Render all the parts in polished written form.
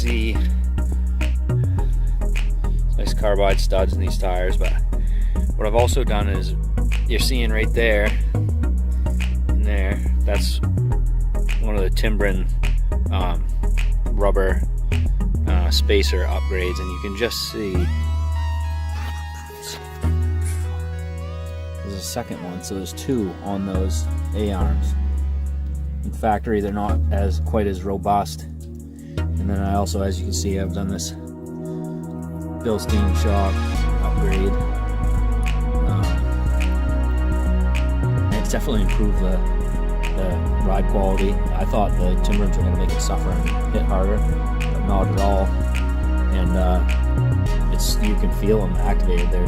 see nice carbide studs in these tires, but what I've also done is, you're seeing right there and there, that's one of the Timbren rubber spacer upgrades, and you can just see there's a second one, so there's two on those A-arms. In factory they're not quite as robust. And then I also, as you can see, I've done this Bilstein shock upgrade. And it's definitely improved the ride quality. I thought the Timbrens were going to make it suffer and hit harder, but not at all. And you can feel them activated. They're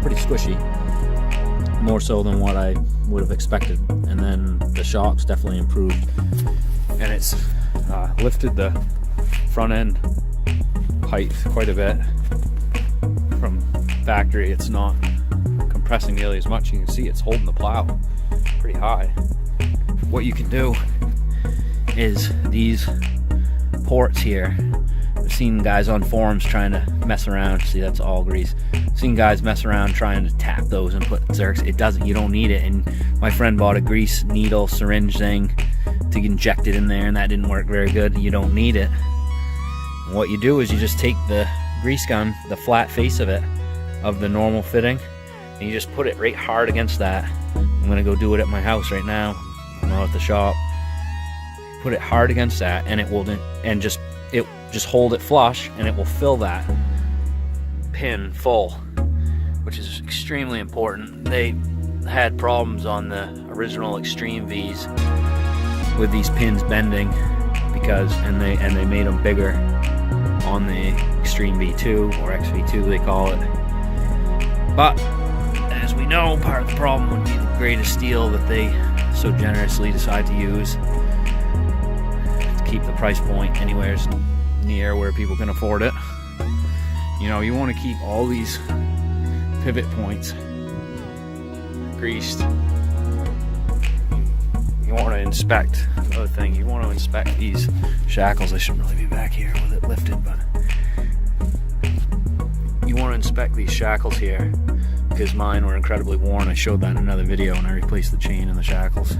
pretty squishy, more so than what I would have expected. And then the shocks definitely improved, and it's lifted the front end height quite a bit from factory. It's not compressing nearly as much. You can see it's holding the plow pretty high. What you can do is these ports here, I've seen guys on forums trying to mess around. See, that's all grease. I've seen guys mess around trying to tap those and put zerks. It doesn't, you don't need it. And my friend bought a grease needle syringe thing to inject it in there, and that didn't work very good. You don't need it. And what you do is you just take the grease gun, the flat face of it, of the normal fitting, and you just put it right hard against that. I'm gonna go do it at my house right now. I'm out at the shop. Put it hard against that, and it will, and just hold it flush, and it will fill that pin full, which is extremely important. They had problems on the original Extreme V's with these pins bending, and they made them bigger on the Extreme V2 or XV2 they call it. But as we know, part of the problem would be the grade of steel that they so generously decide to use to keep the price point anywhere near where people can afford it. You know, you want to keep all these pivot points greased. You want to inspect, another thing, you want to inspect these shackles. I shouldn't really be back here with it lifted, but you want to inspect these shackles here, because mine were incredibly worn. I showed that in another video, and I replaced the chain and the shackles.